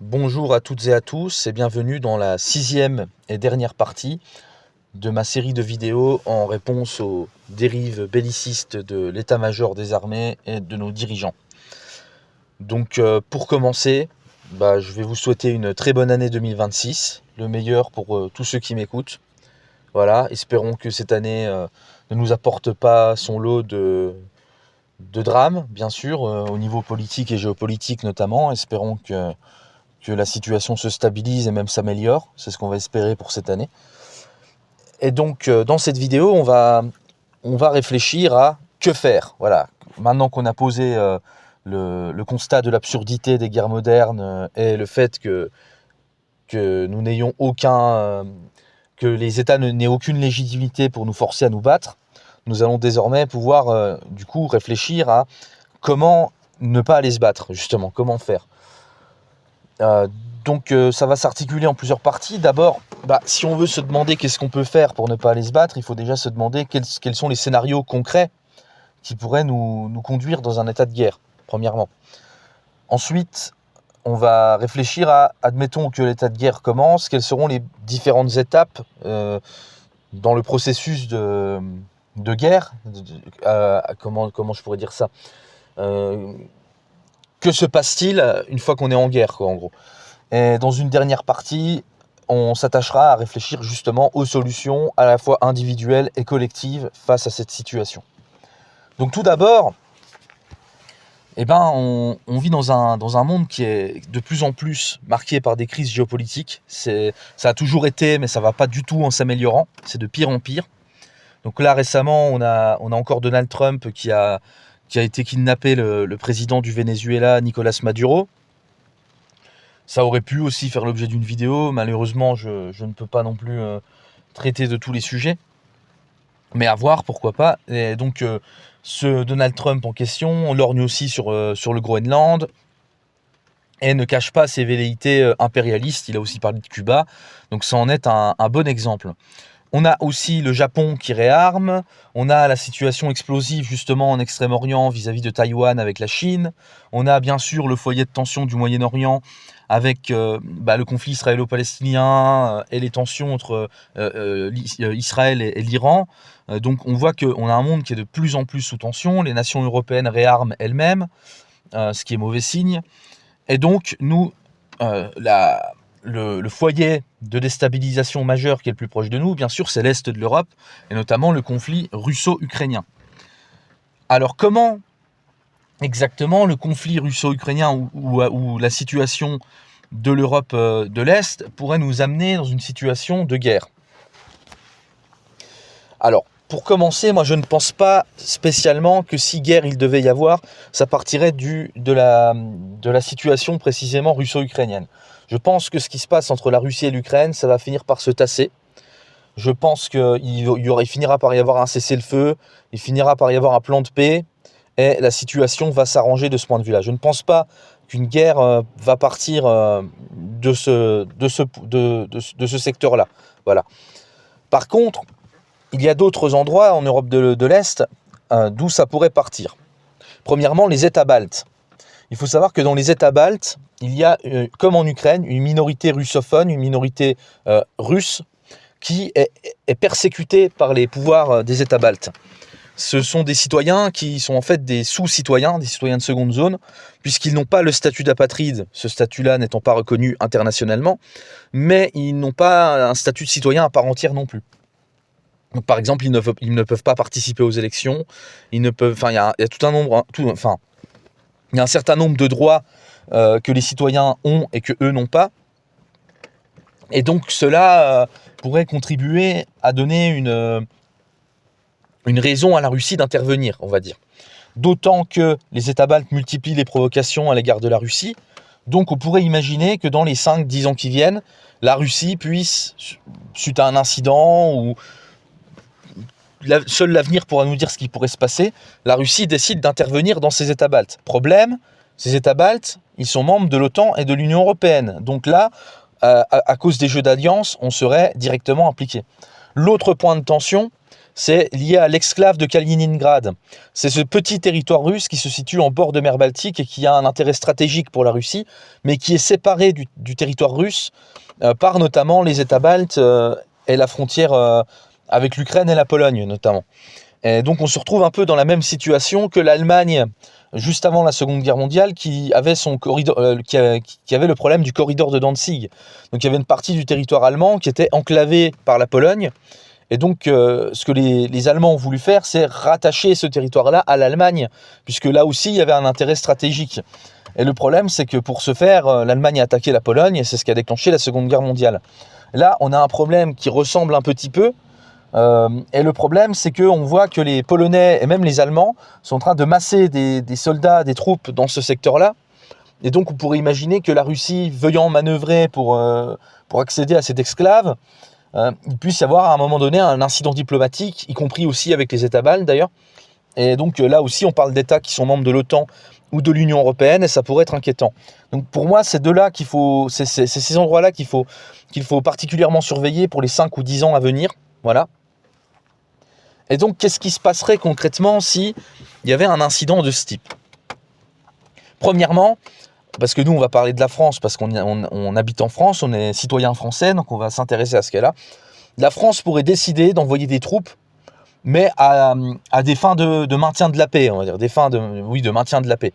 Bonjour à toutes et à tous et bienvenue dans la 6e et dernière partie de ma série de vidéos en réponse aux dérives bellicistes de l'état-major des armées et de nos dirigeants. Donc pour commencer, je vais vous souhaiter une très bonne année 2026, le meilleur pour tous ceux qui m'écoutent. Voilà, espérons que cette année ne nous apporte pas son lot de drames, bien sûr, au niveau politique et géopolitique notamment. Espérons que la situation se stabilise et même s'améliore. C'est ce qu'on va espérer pour cette année. Et donc, dans cette vidéo, on va réfléchir à que faire. Voilà. Maintenant qu'on a posé le constat de l'absurdité des guerres modernes et le fait que nous n'ayons que les États n'aient aucune légitimité pour nous forcer à nous battre, nous allons désormais pouvoir du coup réfléchir à comment ne pas aller se battre, justement, comment faire. Donc ça va s'articuler en plusieurs parties. D'abord, si on veut se demander qu'est-ce qu'on peut faire pour ne pas aller se battre, il faut déjà se demander quels sont les scénarios concrets qui pourraient nous conduire dans un état de guerre, premièrement. Ensuite, on va réfléchir à, admettons que l'état de guerre commence, quelles seront les différentes étapes dans le processus de guerre, comment je pourrais dire ça, que se passe-t-il une fois qu'on est en guerre, quoi, en gros. Et dans une dernière partie, on s'attachera à réfléchir justement aux solutions à la fois individuelles et collectives face à cette situation. Donc tout d'abord, on vit dans un monde qui est de plus en plus marqué par des crises géopolitiques. Ça a toujours été, mais ça ne va pas du tout en s'améliorant. C'est de pire en pire. Donc là, récemment, on a encore Donald Trump qui a été kidnappé le président du Venezuela, Nicolas Maduro. Ça aurait pu aussi faire l'objet d'une vidéo. Malheureusement, je ne peux pas non plus traiter de tous les sujets. Mais à voir, pourquoi pas. Et donc, ce Donald Trump en question lorgne aussi sur le Groenland et ne cache pas ses velléités impérialistes. Il a aussi parlé de Cuba. Donc ça en est un bon exemple. On a aussi le Japon qui réarme, on a la situation explosive justement en Extrême-Orient vis-à-vis de Taïwan avec la Chine, on a bien sûr le foyer de tension du Moyen-Orient avec le conflit israélo-palestinien et les tensions entre Israël et l'Iran. Donc on voit qu'on a un monde qui est de plus en plus sous tension, les nations européennes réarment elles-mêmes, ce qui est mauvais signe. Et donc nous, le foyer de déstabilisation majeure qui est le plus proche de nous, bien sûr, c'est l'Est de l'Europe, et notamment le conflit russo-ukrainien. Alors comment exactement le conflit russo-ukrainien ou la situation de l'Europe de l'Est pourrait nous amener dans une situation de guerre? Alors, pour commencer, moi je ne pense pas spécialement que si guerre il devait y avoir, ça partirait de la situation précisément russo-ukrainienne. Je pense que ce qui se passe entre la Russie et l'Ukraine, ça va finir par se tasser. Je pense qu'il finira par y avoir un cessez-le-feu, il finira par y avoir un plan de paix, et la situation va s'arranger de ce point de vue-là. Je ne pense pas qu'une guerre va partir de ce secteur-là. Voilà. Par contre, il y a d'autres endroits en Europe de l'Est d'où ça pourrait partir. Premièrement, les États baltes. Il faut savoir que dans les États baltes, il y a, comme en Ukraine, une minorité russophone, une minorité russe, qui est persécutée par les pouvoirs des États baltes. Ce sont des citoyens qui sont en fait des sous-citoyens, des citoyens de seconde zone, puisqu'ils n'ont pas le statut d'apatride, ce statut-là n'étant pas reconnu internationalement, mais ils n'ont pas un statut de citoyen à part entière non plus. Donc, par exemple, ils ne peuvent pas participer aux élections, il y a tout un nombre, il y a un certain nombre de droits que les citoyens ont et que eux n'ont pas. Et donc cela pourrait contribuer à donner une raison à la Russie d'intervenir, on va dire. D'autant que les États baltes multiplient les provocations à l'égard de la Russie. Donc on pourrait imaginer que dans les 5-10 ans qui viennent, la Russie puisse, suite à un incident ou seul l'avenir pourra nous dire ce qui pourrait se passer, la Russie décide d'intervenir dans ces États baltes. Problème, ces États baltes, ils sont membres de l'OTAN et de l'Union européenne. Donc là, à cause des jeux d'alliance, on serait directement impliqué. L'autre point de tension, c'est lié à l'exclave de Kaliningrad. C'est ce petit territoire russe qui se situe en bord de mer Baltique et qui a un intérêt stratégique pour la Russie, mais qui est séparé du territoire russe par notamment les États baltes et la frontière avec l'Ukraine et la Pologne notamment. Et donc on se retrouve un peu dans la même situation que l'Allemagne juste avant la Seconde Guerre mondiale, qui avait son corridor, qui avait le problème du corridor de Danzig. Donc il y avait une partie du territoire allemand qui était enclavée par la Pologne. Et donc ce que les Allemands ont voulu faire, c'est rattacher ce territoire-là à l'Allemagne, puisque là aussi il y avait un intérêt stratégique. Et le problème, c'est que pour ce faire, l'Allemagne a attaqué la Pologne, et c'est ce qui a déclenché la Seconde Guerre mondiale. Là, on a un problème qui ressemble un petit peu. Et le problème, c'est qu'on voit que les Polonais et même les Allemands sont en train de masser des soldats, des troupes dans ce secteur-là. Et donc, on pourrait imaginer que la Russie, veuillant manœuvrer pour accéder à cette exclave, il puisse y avoir à un moment donné un incident diplomatique, y compris aussi avec les États baltes d'ailleurs. Et donc là aussi, on parle d'États qui sont membres de l'OTAN ou de l'Union européenne, et ça pourrait être inquiétant. Donc pour moi, c'est ces endroits-là qu'il faut particulièrement surveiller pour les 5 ou 10 ans à venir. Voilà. Et donc, qu'est-ce qui se passerait concrètement si il y avait un incident de ce type? Premièrement, parce que nous, on va parler de la France, parce qu'on habite en France, on est citoyen français, donc on va s'intéresser à ce cas-là. La France pourrait décider d'envoyer des troupes, mais à des fins de maintien de la paix, on va dire, des fins de maintien de la paix.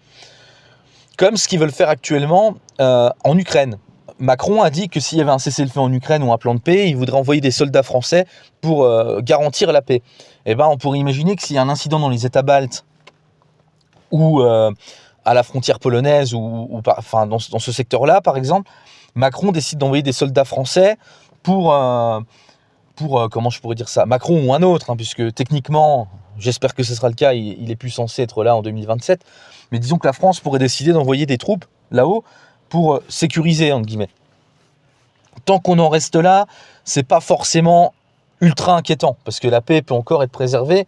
Comme ce qu'ils veulent faire actuellement en Ukraine. Macron a dit que s'il y avait un cessez-le-feu en Ukraine ou un plan de paix, il voudrait envoyer des soldats français pour garantir la paix. Eh ben, on pourrait imaginer que s'il y a un incident dans les États baltes ou à la frontière polonaise dans ce secteur-là, par exemple, Macron décide d'envoyer des soldats français pour comment je pourrais dire ça, Macron ou un autre, puisque techniquement, j'espère que ce sera le cas, il est plus censé être là en 2027, mais disons que la France pourrait décider d'envoyer des troupes là-haut pour sécuriser, entre guillemets. Tant qu'on en reste là, c'est pas forcément ultra inquiétant, parce que la paix peut encore être préservée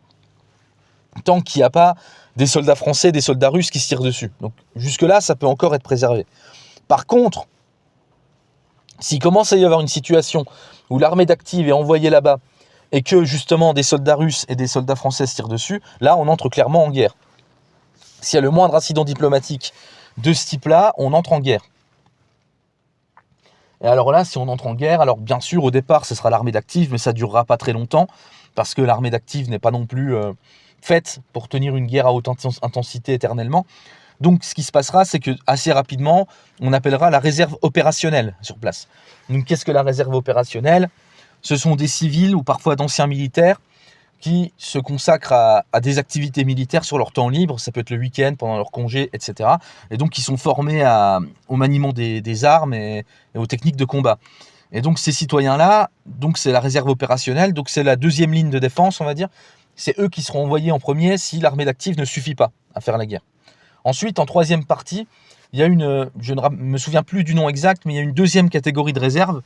tant qu'il n'y a pas des soldats français, des soldats russes qui se tirent dessus. Donc jusque-là, ça peut encore être préservé. Par contre, s'il commence à y avoir une situation où l'armée d'active est envoyée là-bas et que justement des soldats russes et des soldats français se tirent dessus, là on entre clairement en guerre. S'il y a le moindre incident diplomatique de ce type-là, on entre en guerre. Et alors là, si on entre en guerre, alors bien sûr, au départ, ce sera l'armée d'active, mais ça ne durera pas très longtemps, parce que l'armée d'active n'est pas non plus faite pour tenir une guerre à haute intensité éternellement. Donc, ce qui se passera, c'est que assez rapidement, on appellera la réserve opérationnelle sur place. Donc, qu'est-ce que la réserve opérationnelle? Ce sont des civils ou parfois d'anciens militaires qui se consacrent à des activités militaires sur leur temps libre, ça peut être le week-end, pendant leur congé, etc. Et donc qui sont formés au maniement des armes et aux techniques de combat. Et donc ces citoyens-là, donc c'est la réserve opérationnelle, donc c'est la deuxième ligne de défense, on va dire. C'est eux qui seront envoyés en premier si l'armée d'active ne suffit pas à faire la guerre. Ensuite, en troisième partie, il y a je ne me souviens plus du nom exact, mais il y a une deuxième catégorie de réserve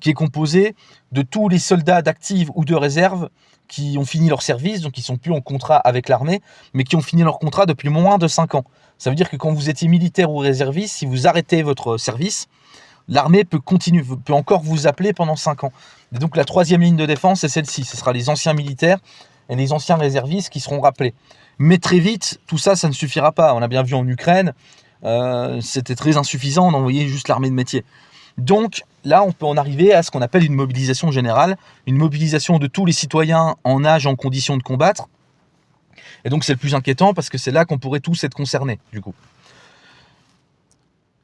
qui est composée de tous les soldats d'active ou de réserve qui ont fini leur service, donc qui ne sont plus en contrat avec l'armée, mais qui ont fini leur contrat depuis moins de 5 ans. Ça veut dire que quand vous étiez militaire ou réserviste, si vous arrêtez votre service, l'armée peut encore vous appeler pendant 5 ans. Et donc la troisième ligne de défense, c'est celle-ci. Ce sera les anciens militaires et les anciens réservistes qui seront rappelés. Mais très vite, tout ça, ça ne suffira pas. On a bien vu en Ukraine, c'était très insuffisant d'envoyer juste l'armée de métier. Donc là, on peut en arriver à ce qu'on appelle une mobilisation générale, une mobilisation de tous les citoyens en âge et en condition de combattre. Et donc c'est le plus inquiétant parce que c'est là qu'on pourrait tous être concernés, du coup.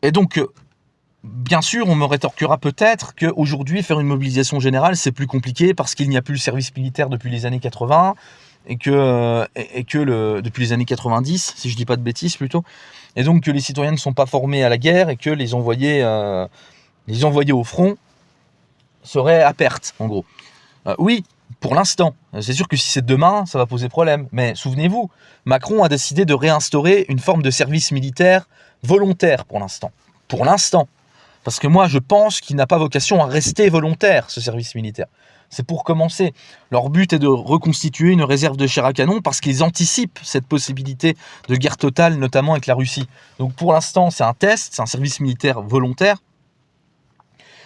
Et donc, bien sûr, on me rétorquera peut-être qu'aujourd'hui, faire une mobilisation générale, c'est plus compliqué parce qu'il n'y a plus le service militaire depuis les années 80 et que depuis les années 90, si je ne dis pas de bêtises plutôt, et donc que les citoyens ne sont pas formés à la guerre et que les envoyés au front seraient à perte, en gros. Oui, pour l'instant. C'est sûr que si c'est demain, ça va poser problème. Mais souvenez-vous, Macron a décidé de réinstaurer une forme de service militaire volontaire pour l'instant. Pour l'instant. Parce que moi, je pense qu'il n'a pas vocation à rester volontaire, ce service militaire. C'est pour commencer. Leur but est de reconstituer une réserve de chair à canon parce qu'ils anticipent cette possibilité de guerre totale, notamment avec la Russie. Donc pour l'instant, c'est un test, c'est un service militaire volontaire.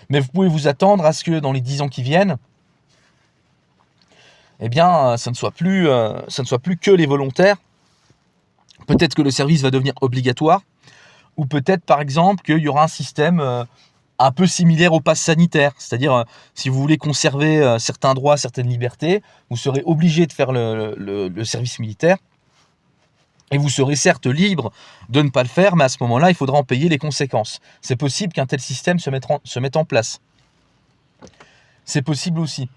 Mais vous pouvez vous attendre à ce que dans les 10 ans qui viennent, eh bien, ça ne soit plus que les volontaires. Peut-être que le service va devenir obligatoire, ou peut-être, par exemple, qu'il y aura un système un peu similaire au pass sanitaire. C'est-à-dire, si vous voulez conserver certains droits, certaines libertés, vous serez obligé de faire le service militaire. Et vous serez certes libre de ne pas le faire, mais à ce moment-là, il faudra en payer les conséquences. C'est possible qu'un tel système se mette en place. C'est possible aussi.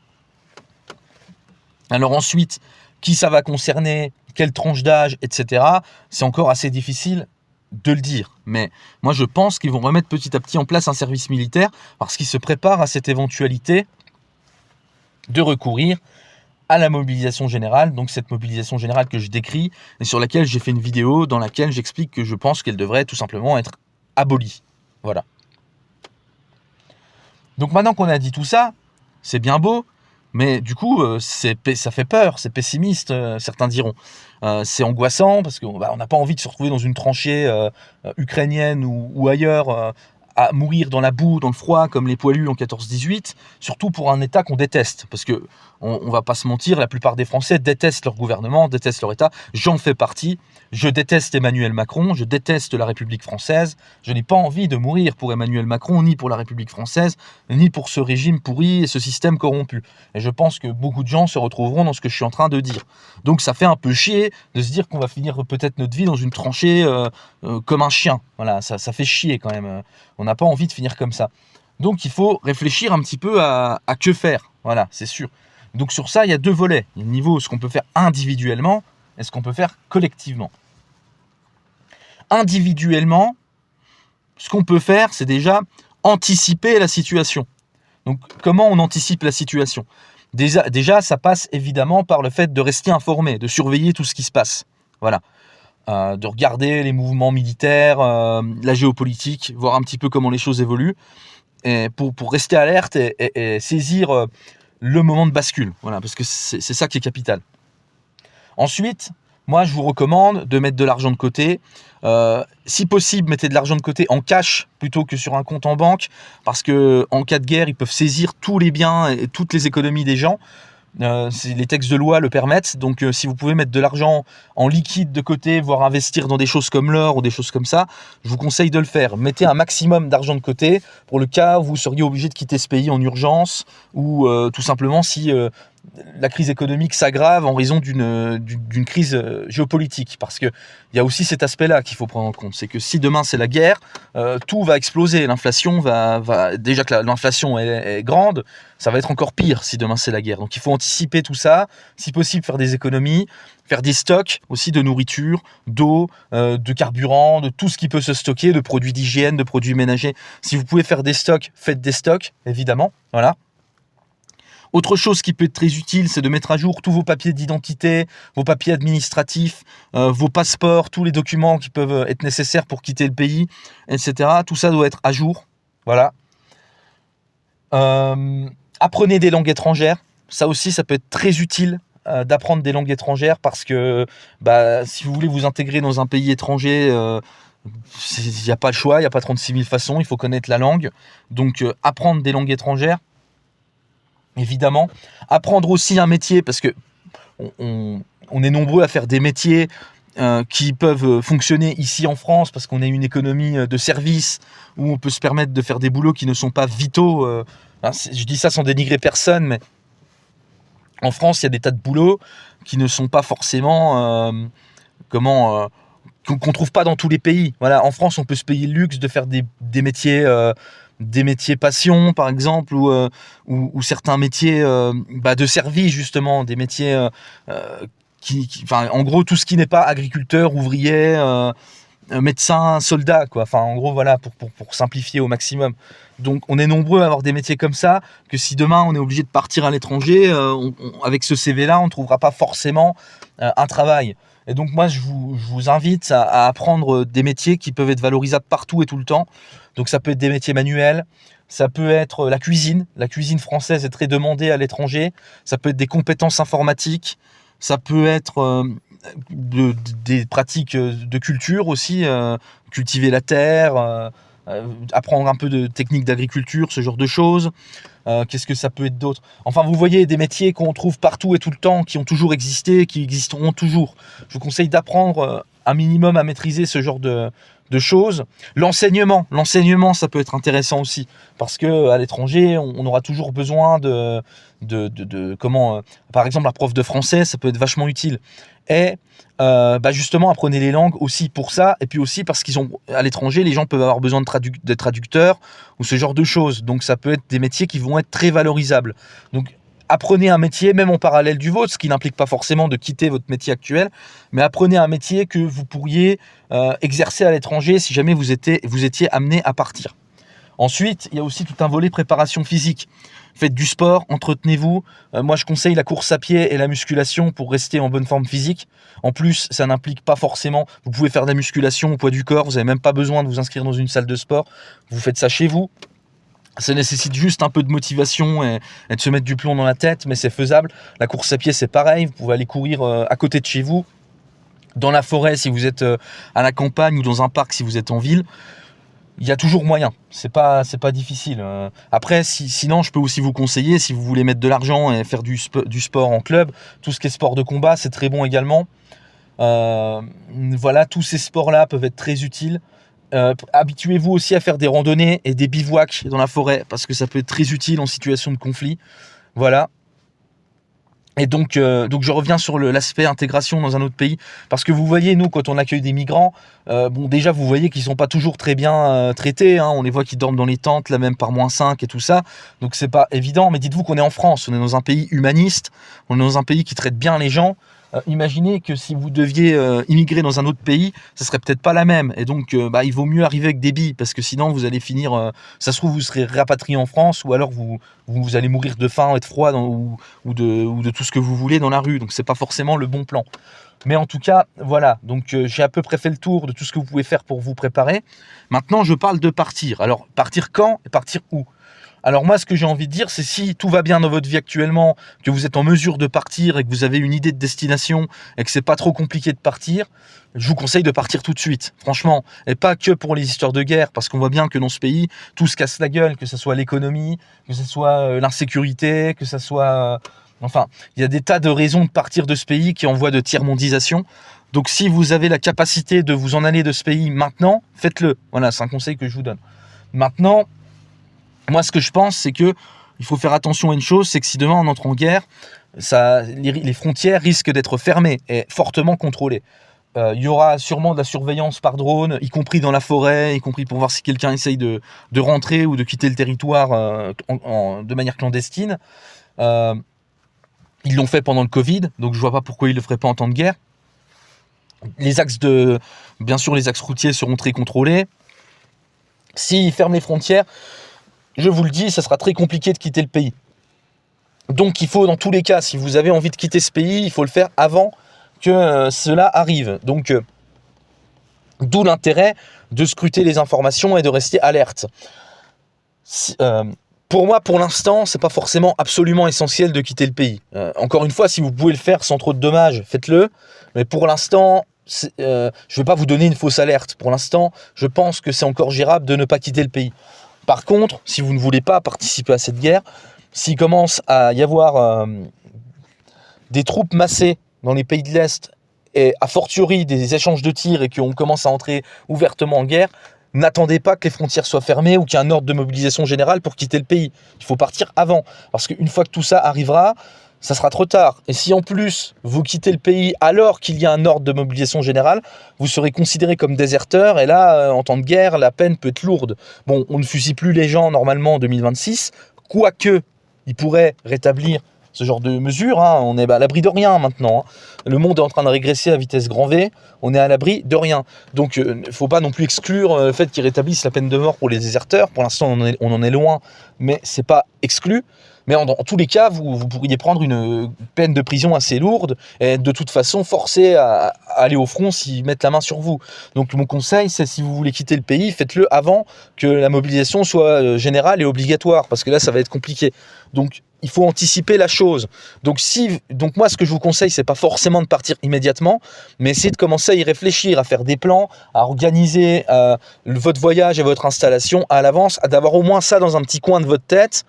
Alors ensuite, qui ça va concerner, quelle tranche d'âge, etc. C'est encore assez difficile de le dire. Mais moi, je pense qu'ils vont remettre petit à petit en place un service militaire parce qu'ils se préparent à cette éventualité de recourir à la mobilisation générale, donc cette mobilisation générale que je décris et sur laquelle j'ai fait une vidéo dans laquelle j'explique que je pense qu'elle devrait tout simplement être abolie. Voilà. Donc maintenant qu'on a dit tout ça, c'est bien beau, mais du coup, ça fait peur, c'est pessimiste, certains diront. C'est angoissant parce qu'on n'a pas envie de se retrouver dans une tranchée ukrainienne ou ailleurs à mourir dans la boue, dans le froid, comme les poilus en 14-18, surtout pour un État qu'on déteste. Parce que, on va pas se mentir, la plupart des Français détestent leur gouvernement, détestent leur État. J'en fais partie. Je déteste Emmanuel Macron, je déteste la République française. Je n'ai pas envie de mourir pour Emmanuel Macron, ni pour la République française, ni pour ce régime pourri et ce système corrompu. Et je pense que beaucoup de gens se retrouveront dans ce que je suis en train de dire. Donc ça fait un peu chier de se dire qu'on va finir peut-être notre vie dans une tranchée comme un chien. Voilà, ça fait chier quand même. On n'a pas envie de finir comme ça. Donc il faut réfléchir un petit peu à que faire. Voilà, c'est sûr. Donc sur ça, il y a deux volets. Il y a le niveau, ce qu'on peut faire individuellement et ce qu'on peut faire collectivement. Individuellement, ce qu'on peut faire, c'est déjà anticiper la situation. Donc comment on anticipe la situation ? Déjà, ça passe évidemment par le fait de rester informé, de surveiller tout ce qui se passe. Voilà. De regarder les mouvements militaires, la géopolitique, voir un petit peu comment les choses évoluent, et pour rester alerte et saisir le moment de bascule. Voilà, parce que c'est ça qui est capital. Ensuite, moi, je vous recommande de mettre de l'argent de côté. Si possible, mettez de l'argent de côté en cash plutôt que sur un compte en banque, parce que en cas de guerre, ils peuvent saisir tous les biens et toutes les économies des gens. Les textes de loi le permettent, donc si vous pouvez mettre de l'argent en liquide de côté, voire investir dans des choses comme l'or ou des choses comme ça, je vous conseille de le faire. Mettez un maximum d'argent de côté pour le cas où vous seriez obligé de quitter ce pays en urgence, ou tout simplement si la crise économique s'aggrave en raison d'une crise géopolitique, parce qu'il y a aussi cet aspect-là qu'il faut prendre en compte, c'est que si demain c'est la guerre, tout va exploser, l'inflation va déjà que l'inflation est grande, ça va être encore pire si demain c'est la guerre. Donc il faut anticiper tout ça, si possible faire des économies, faire des stocks aussi de nourriture, d'eau, de carburant, de tout ce qui peut se stocker, de produits d'hygiène, de produits ménagers. Si vous pouvez faire des stocks, faites des stocks, évidemment, voilà. Autre chose qui peut être très utile, c'est de mettre à jour tous vos papiers d'identité, vos papiers administratifs, vos passeports, tous les documents qui peuvent être nécessaires pour quitter le pays, etc. Tout ça doit être à jour. Voilà. Apprenez des langues étrangères. Ça aussi, ça peut être très utile d'apprendre des langues étrangères parce que si vous voulez vous intégrer dans un pays étranger, il n'y a pas le choix, il n'y a pas 36 000 façons, il faut connaître la langue. Donc, apprendre des langues étrangères. Évidemment, apprendre aussi un métier, parce que on est nombreux à faire des métiers qui peuvent fonctionner ici en France, parce qu'on a une économie de service où on peut se permettre de faire des boulots qui ne sont pas vitaux. Je dis ça sans dénigrer personne, mais en France, il y a des tas de boulots qui ne sont pas forcément qu'on trouve pas dans tous les pays. Voilà, en France, on peut se payer le luxe de faire des métiers passion, par exemple, ou certains métiers de service, justement, des métiers en gros, tout ce qui n'est pas agriculteur, ouvrier, médecin, soldat, quoi. Enfin, en gros, voilà, pour simplifier au maximum. Donc, on est nombreux à avoir des métiers comme ça, que si demain, on est obligé de partir à l'étranger, avec ce CV-là, on ne trouvera pas forcément un travail. Et donc, moi, je vous invite à apprendre des métiers qui peuvent être valorisables partout et tout le temps. Donc ça peut être des métiers manuels, ça peut être la cuisine. La cuisine française est très demandée à l'étranger. Ça peut être des compétences informatiques. Ça peut être des pratiques de culture aussi. Cultiver la terre, apprendre un peu de techniques d'agriculture, ce genre de choses. Qu'est-ce que ça peut être d'autre? Enfin, vous voyez, des métiers qu'on trouve partout et tout le temps, qui ont toujours existé, qui existeront toujours. Je vous conseille d'apprendre un minimum à maîtriser ce genre de choses. L'enseignement, ça peut être intéressant aussi, parce que à l'étranger, on aura toujours besoin de comment, par exemple, un prof de français, ça peut être vachement utile. Et justement, apprenez les langues aussi pour ça, et puis aussi parce qu'ils ont, à l'étranger, les gens peuvent avoir besoin de traducteurs ou ce genre de choses. Donc ça peut être des métiers qui vont être très valorisables. Donc apprenez un métier, même en parallèle du vôtre, ce qui n'implique pas forcément de quitter votre métier actuel, mais apprenez un métier que vous pourriez exercer à l'étranger si jamais vous étiez amené à partir. Ensuite, il y a aussi tout un volet préparation physique. Faites du sport, entretenez-vous. Moi, je conseille la course à pied et la musculation pour rester en bonne forme physique. En plus, ça n'implique pas forcément... Vous pouvez faire de la musculation au poids du corps. Vous n'avez même pas besoin de vous inscrire dans une salle de sport. Vous faites ça chez vous. Ça nécessite juste un peu de motivation et de se mettre du plomb dans la tête, mais c'est faisable. La course à pied, c'est pareil. Vous pouvez aller courir à côté de chez vous, dans la forêt si vous êtes à la campagne, ou dans un parc si vous êtes en ville. Il y a toujours moyen, c'est pas difficile. Après, sinon, je peux aussi vous conseiller, si vous voulez mettre de l'argent et faire du sport en club, tout ce qui est sport de combat, c'est très bon également. Voilà, tous ces sports-là peuvent être très utiles. Habituez-vous aussi à faire des randonnées et des bivouacs dans la forêt, parce que ça peut être très utile en situation de conflit. Voilà. Et donc je reviens sur l'aspect intégration dans un autre pays, parce que vous voyez, nous, quand on accueille des migrants, déjà vous voyez qu'ils sont pas toujours très bien traités, hein. On les voit qui dorment dans les tentes, là même par -5 et tout ça, donc c'est pas évident. Mais dites-vous qu'on est en France, on est dans un pays humaniste, on est dans un pays qui traite bien les gens. Imaginez que si vous deviez immigrer dans un autre pays, ça serait peut-être pas la même. Et donc, il vaut mieux arriver avec des billes, parce que sinon, vous allez finir... ça se trouve, vous serez rapatrié en France, ou alors vous allez mourir de faim et de froid, ou de tout ce que vous voulez dans la rue. Donc, c'est pas forcément le bon plan. Mais en tout cas, voilà. Donc, j'ai à peu près fait le tour de tout ce que vous pouvez faire pour vous préparer. Maintenant, je parle de partir. Alors, partir quand et partir où? Alors moi, ce que j'ai envie de dire, c'est si tout va bien dans votre vie actuellement, que vous êtes en mesure de partir et que vous avez une idée de destination et que c'est pas trop compliqué de partir, je vous conseille de partir tout de suite, franchement. Et pas que pour les histoires de guerre, parce qu'on voit bien que dans ce pays, tout se casse la gueule, que ce soit l'économie, que ce soit l'insécurité, que ce soit... Enfin, il y a des tas de raisons de partir de ce pays qui est en voie de tiers-mondisation. Donc si vous avez la capacité de vous en aller de ce pays maintenant, faites-le. Voilà, c'est un conseil que je vous donne. Maintenant... Moi, ce que je pense, c'est que il faut faire attention à une chose, c'est que si demain on entre en guerre, les frontières risquent d'être fermées et fortement contrôlées. Il y aura sûrement de la surveillance par drone, y compris dans la forêt, y compris pour voir si quelqu'un essaye de rentrer ou de quitter le territoire de manière clandestine. Ils l'ont fait pendant le Covid, donc je vois pas pourquoi ils le feraient pas en temps de guerre. Bien sûr, les axes routiers seront très contrôlés. S'ils ferment les frontières, je vous le dis, ça sera très compliqué de quitter le pays. Donc il faut, dans tous les cas, si vous avez envie de quitter ce pays, il faut le faire avant que cela arrive. Donc, d'où l'intérêt de scruter les informations et de rester alerte. Pour moi, pour l'instant, c'est pas forcément absolument essentiel de quitter le pays. Encore une fois, si vous pouvez le faire sans trop de dommages, faites-le. Mais pour l'instant, je ne vais pas vous donner une fausse alerte. Pour l'instant, je pense que c'est encore gérable de ne pas quitter le pays. Par contre, si vous ne voulez pas participer à cette guerre, s'il commence à y avoir des troupes massées dans les pays de l'Est, et a fortiori des échanges de tirs, et qu'on commence à entrer ouvertement en guerre, n'attendez pas que les frontières soient fermées ou qu'il y ait un ordre de mobilisation générale pour quitter le pays. Il faut partir avant, parce qu'une fois que tout ça arrivera, ça sera trop tard. Et si en plus vous quittez le pays alors qu'il y a un ordre de mobilisation générale, vous serez considéré comme déserteur, et là, en temps de guerre, la peine peut être lourde. Bon, on ne fusille plus les gens normalement en 2026, quoique ils pourraient rétablir ce genre de mesures, hein. On est à l'abri de rien maintenant, hein. Le monde est en train de régresser à vitesse grand V, on est à l'abri de rien. Donc il ne faut pas non plus exclure le fait qu'ils rétablissent la peine de mort pour les déserteurs. Pour l'instant, on en est loin, mais c'est pas exclu. Mais dans tous les cas, vous pourriez prendre une peine de prison assez lourde et de toute façon forcé à aller au front s'ils mettent la main sur vous. Donc mon conseil, c'est si vous voulez quitter le pays, faites-le avant que la mobilisation soit générale et obligatoire, parce que là, ça va être compliqué. Donc il faut anticiper la chose. Donc moi, ce que je vous conseille, c'est pas forcément de partir immédiatement, mais essayer de commencer à y réfléchir, à faire des plans, à organiser votre voyage et votre installation à l'avance, d'avoir au moins ça dans un petit coin de votre tête.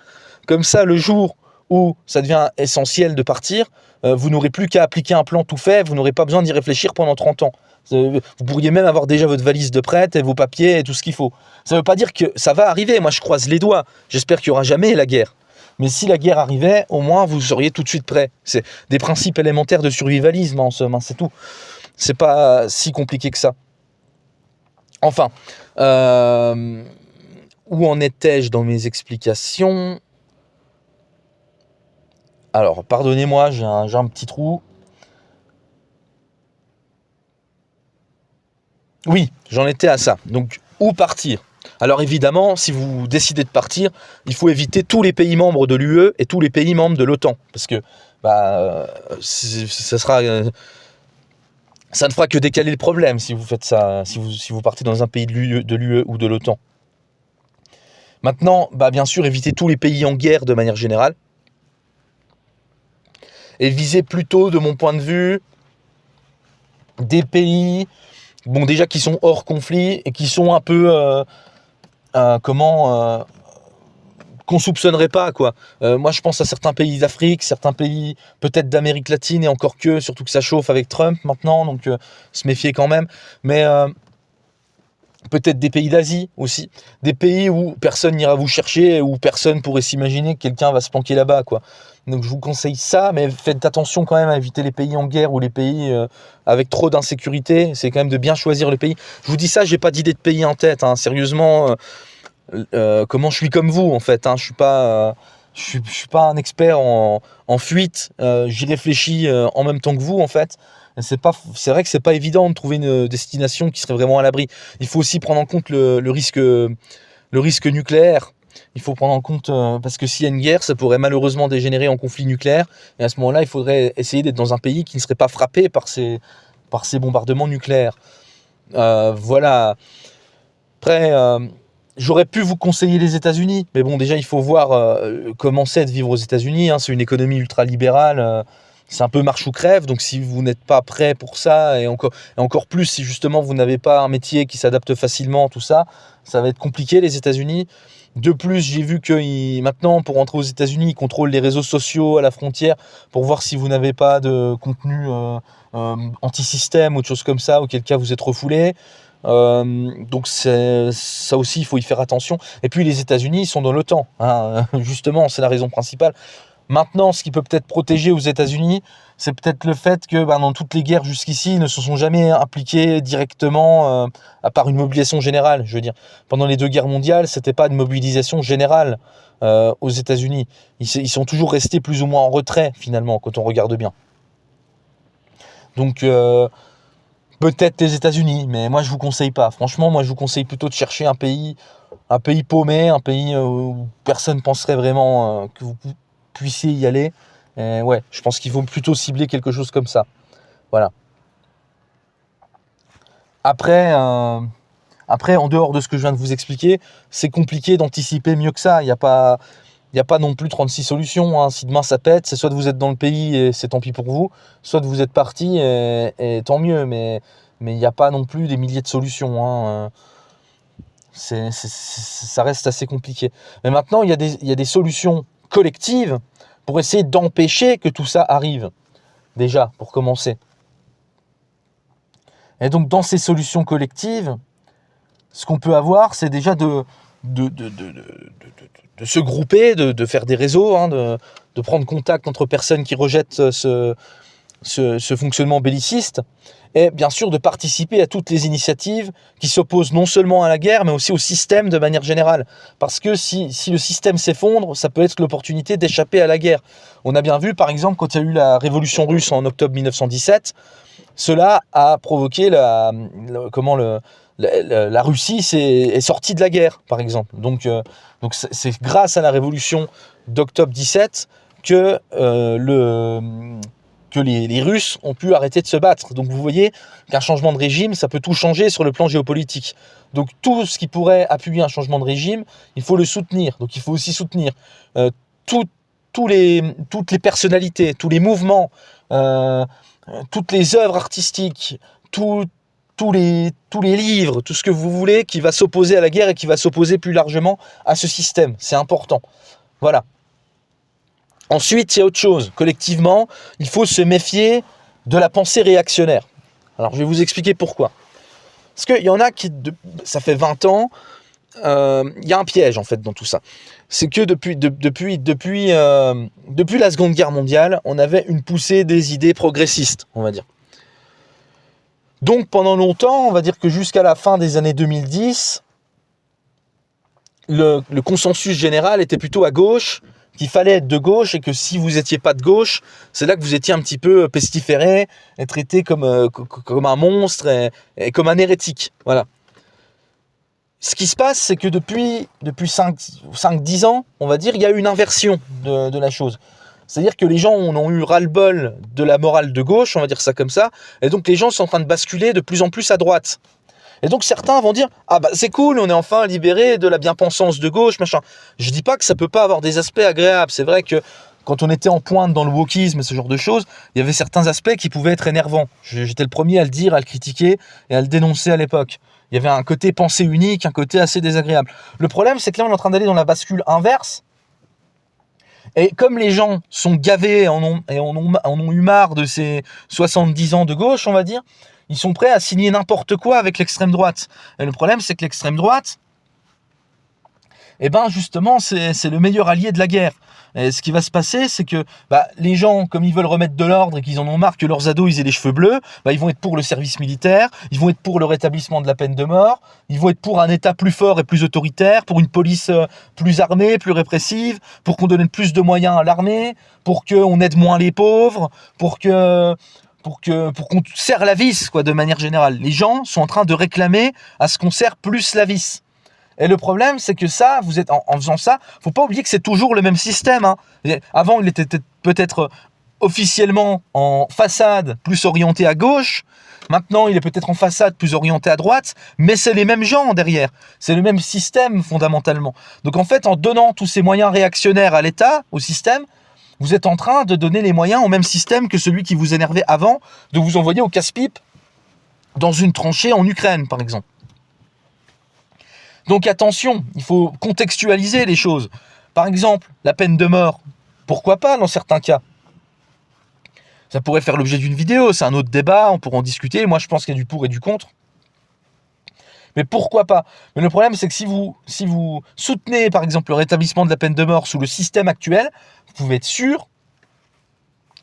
Comme ça, le jour où ça devient essentiel de partir, vous n'aurez plus qu'à appliquer un plan tout fait, vous n'aurez pas besoin d'y réfléchir pendant 30 ans. Vous pourriez même avoir déjà votre valise de prête et vos papiers et tout ce qu'il faut. Ça ne veut pas dire que ça va arriver, moi je croise les doigts, j'espère qu'il n'y aura jamais la guerre. Mais si la guerre arrivait, au moins vous seriez tout de suite prêt. C'est des principes élémentaires de survivalisme en somme, c'est tout. C'est pas si compliqué que ça. Enfin, où en étais-je dans mes explications ? Alors, pardonnez-moi, j'ai un petit trou. Oui, j'en étais à ça. Donc, où partir ? Alors évidemment, si vous décidez de partir, il faut éviter tous les pays membres de l'UE et tous les pays membres de l'OTAN. Parce que ça ne fera que décaler le problème si vous faites ça, si vous partez dans un pays de l'UE ou de l'OTAN. Maintenant, bien sûr, évitez tous les pays en guerre de manière générale. Et visez plutôt, de mon point de vue, des pays déjà qui sont hors conflit et qui sont un peu... qu'on soupçonnerait pas, quoi. Moi je pense à certains pays d'Afrique, certains pays peut-être d'Amérique latine, et encore que, surtout que ça chauffe avec Trump maintenant, donc se méfier quand même, mais peut-être des pays d'Asie aussi, des pays où personne n'ira vous chercher, où personne pourrait s'imaginer que quelqu'un va se planquer là-bas, quoi. Donc je vous conseille ça, mais faites attention quand même à éviter les pays en guerre ou les pays avec trop d'insécurité. C'est quand même de bien choisir le pays. Je vous dis ça, j'ai pas d'idée de pays en tête, hein. Sérieusement, comment je suis comme vous en fait, hein. Je suis pas un expert en fuite. J'y réfléchis en même temps que vous en fait. C'est vrai que c'est pas évident de trouver une destination qui serait vraiment à l'abri. Il faut aussi prendre en compte le risque nucléaire. Il faut prendre en compte, parce que s'il y a une guerre, ça pourrait malheureusement dégénérer en conflit nucléaire. Et à ce moment-là, il faudrait essayer d'être dans un pays qui ne serait pas frappé par ces bombardements nucléaires. Voilà. Après, j'aurais pu vous conseiller les États-Unis. Mais bon, déjà, il faut voir comment c'est de vivre aux États-Unis, hein. C'est une économie ultra-libérale. C'est un peu marche ou crève. Donc, si vous n'êtes pas prêt pour ça, et encore plus si justement vous n'avez pas un métier qui s'adapte facilement, tout ça, ça va être compliqué, les États-Unis. De plus, j'ai vu que maintenant, pour rentrer aux États-Unis, ils contrôlent les réseaux sociaux à la frontière pour voir si vous n'avez pas de contenu anti-système ou de choses comme ça, auquel cas vous êtes refoulé. Donc ça aussi, il faut y faire attention. Et puis les États-Unis, ils sont dans l'OTAN, hein. Justement, c'est la raison principale. Maintenant, ce qui peut peut-être protéger aux États-Unis, c'est peut-être le fait que dans toutes les guerres jusqu'ici, ils ne se sont jamais impliqués directement, à part une mobilisation générale. Je veux dire, pendant les 2 guerres mondiales, c'était pas une mobilisation générale aux États-Unis. Ils sont toujours restés plus ou moins en retrait, finalement, quand on regarde bien. Donc, peut-être les États-Unis, mais moi, je vous conseille pas. Franchement, moi, je vous conseille plutôt de chercher un pays paumé, un pays où personne penserait vraiment que vous puissiez y aller. Et ouais, je pense qu'il faut plutôt cibler quelque chose comme ça. Voilà. Après, en dehors de ce que je viens de vous expliquer, c'est compliqué d'anticiper mieux que ça. Il n'y a pas non plus 36 solutions, hein. Si demain ça pète, c'est soit de vous êtes dans le pays et c'est tant pis pour vous, soit de vous êtes parti et tant mieux. Mais il n'y a pas non plus des milliers de solutions, hein. Ça reste assez compliqué. Mais maintenant, il y a des solutions collectives pour essayer d'empêcher que tout ça arrive. Déjà, pour commencer. Et donc, dans ces solutions collectives, ce qu'on peut avoir, c'est déjà de se grouper, de faire des réseaux, hein, de prendre contact entre personnes qui rejettent ce fonctionnement belliciste, et bien sûr de participer à toutes les initiatives qui s'opposent non seulement à la guerre, mais aussi au système de manière générale. Parce que si le système s'effondre, ça peut être l'opportunité d'échapper à la guerre. On a bien vu, par exemple, quand il y a eu la révolution russe en octobre 1917, cela a provoqué la la Russie est sortie de la guerre, par exemple. Donc c'est grâce à la révolution d'octobre 17 que les Russes ont pu arrêter de se battre. Donc vous voyez qu'un changement de régime, ça peut tout changer sur le plan géopolitique. Donc tout ce qui pourrait appuyer un changement de régime, il faut le soutenir. Donc il faut aussi soutenir toutes les personnalités, tous les mouvements, toutes les œuvres artistiques, tous les livres, tout ce que vous voulez qui va s'opposer à la guerre et qui va s'opposer plus largement à ce système. C'est important. Voilà. Ensuite, il y a autre chose. Collectivement, il faut se méfier de la pensée réactionnaire. Alors, je vais vous expliquer pourquoi. Parce qu'il y en a qui, ça fait 20 ans, il y a un piège en fait dans tout ça. C'est que depuis la Seconde Guerre mondiale, on avait une poussée des idées progressistes, on va dire. Donc pendant longtemps, on va dire que jusqu'à la fin des années 2010, le consensus général était plutôt à gauche, qu'il fallait être de gauche et que si vous n'étiez pas de gauche, c'est là que vous étiez un petit peu pestiféré et traité comme un monstre et comme un hérétique. Voilà. Ce qui se passe, c'est que depuis 5-10 ans, on va dire, il y a eu une inversion de la chose. C'est-à-dire que les gens ont eu ras-le-bol de la morale de gauche, on va dire ça comme ça, et donc les gens sont en train de basculer de plus en plus à droite. Et donc certains vont dire « Ah bah c'est cool, on est enfin libéré de la bien-pensance de gauche, machin ». Je dis pas que ça peut pas avoir des aspects agréables. C'est vrai que quand on était en pointe dans le wokisme et ce genre de choses, il y avait certains aspects qui pouvaient être énervants. J'étais le premier à le dire, à le critiquer et à le dénoncer à l'époque. Il y avait un côté pensée unique, un côté assez désagréable. Le problème, c'est que là, on est en train d'aller dans la bascule inverse. Et comme les gens sont gavés et en ont eu marre de ces 70 ans de gauche, on va dire, ils sont prêts à signer n'importe quoi avec l'extrême droite. Et le problème, c'est que l'extrême droite, eh ben justement, c'est le meilleur allié de la guerre. Et ce qui va se passer, c'est que les gens, comme ils veulent remettre de l'ordre et qu'ils en ont marre que leurs ados ils aient les cheveux bleus, ils vont être pour le service militaire, ils vont être pour le rétablissement de la peine de mort, ils vont être pour un État plus fort et plus autoritaire, pour une police plus armée, plus répressive, pour qu'on donne plus de moyens à l'armée, pour qu'on aide moins les pauvres, pour qu'on serre la vis, quoi, de manière générale. Les gens sont en train de réclamer à ce qu'on serre plus la vis. Et le problème, c'est que ça, vous êtes en faisant ça, faut pas oublier que c'est toujours le même système. Hein. Avant, il était peut-être officiellement en façade plus orienté à gauche. Maintenant, il est peut-être en façade plus orienté à droite, mais c'est les mêmes gens derrière. C'est le même système fondamentalement. Donc en fait, en donnant tous ces moyens réactionnaires à l'État, au système, vous êtes en train de donner les moyens au même système que celui qui vous énervait avant, de vous envoyer au casse-pipe dans une tranchée en Ukraine, par exemple. Donc attention, il faut contextualiser les choses. Par exemple, la peine de mort, pourquoi pas dans certains cas ? Ça pourrait faire l'objet d'une vidéo, c'est un autre débat, on pourra en discuter. Moi, je pense qu'il y a du pour et du contre. Mais pourquoi pas ? Mais le problème, c'est que si vous soutenez, par exemple, le rétablissement de la peine de mort sous le système actuel, vous pouvez être sûr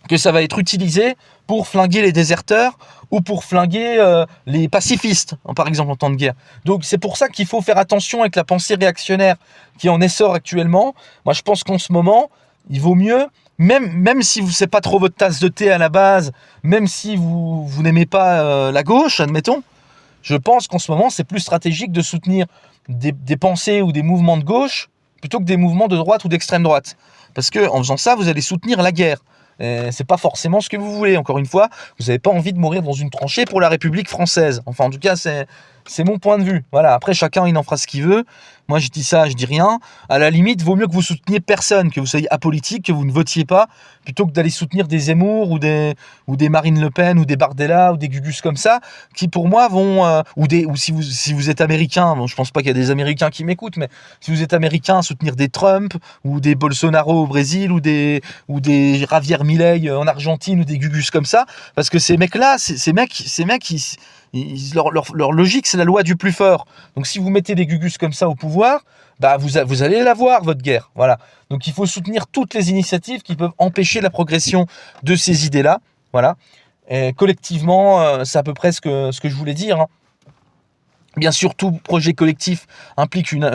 que ça va être utilisé pour flinguer les déserteurs ou pour flinguer les pacifistes, par exemple, en temps de guerre. Donc c'est pour ça qu'il faut faire attention avec la pensée réactionnaire qui en essor actuellement. Moi, je pense qu'en ce moment, il vaut mieux, même si c'est pas trop votre tasse de thé à la base, même si vous n'aimez pas la gauche, admettons, je pense qu'en ce moment, c'est plus stratégique de soutenir des pensées ou des mouvements de gauche plutôt que des mouvements de droite ou d'extrême droite. Parce qu'en faisant ça, vous allez soutenir la guerre. Et c'est pas forcément ce que vous voulez. Encore une fois, vous n'avez pas envie de mourir dans une tranchée pour la République française. Enfin, en tout cas, c'est mon point de vue. Voilà. Après, chacun, il en fera ce qu'il veut. Moi, je dis ça, je dis rien. À la limite, vaut mieux que vous souteniez personne, que vous soyez apolitique, que vous ne votiez pas, plutôt que d'aller soutenir des Zemmour ou des Marine Le Pen ou des Bardella ou des Gugus comme ça, qui pour moi vont ou si vous êtes américain, bon, je pense pas qu'il y a des Américains qui m'écoutent, mais si vous êtes américain, soutenir des Trump ou des Bolsonaro au Brésil ou des Javier Milei en Argentine ou des Gugus comme ça, parce que ces mecs-là, ces mecs, leur logique, c'est la loi du plus fort. Donc si vous mettez des Gugus comme ça au pouvoir, vous allez l'avoir, votre guerre. Voilà. Donc il faut soutenir toutes les initiatives qui peuvent empêcher la progression de ces idées-là. Voilà. Et collectivement, c'est à peu près ce que je voulais dire. Hein. Bien sûr, tout projet collectif implique une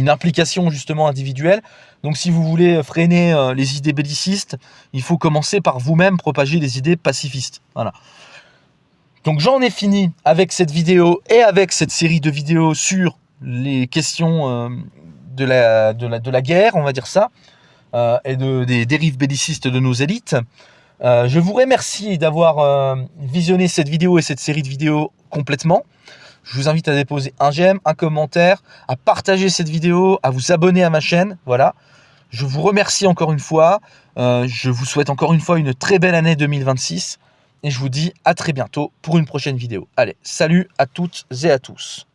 implication justement individuelle. Donc si vous voulez freiner les idées bellicistes, il faut commencer par vous-même propager des idées pacifistes. Voilà. Donc j'en ai fini avec cette vidéo et avec cette série de vidéos sur les questions de la guerre, on va dire ça, et des dérives bellicistes de nos élites. Je vous remercie d'avoir visionné cette vidéo et cette série de vidéos complètement. Je vous invite à déposer un j'aime, un commentaire, à partager cette vidéo, à vous abonner à ma chaîne. Voilà. Je vous remercie encore une fois. Je vous souhaite encore une fois une très belle année 2026. Et je vous dis à très bientôt pour une prochaine vidéo. Allez, salut à toutes et à tous.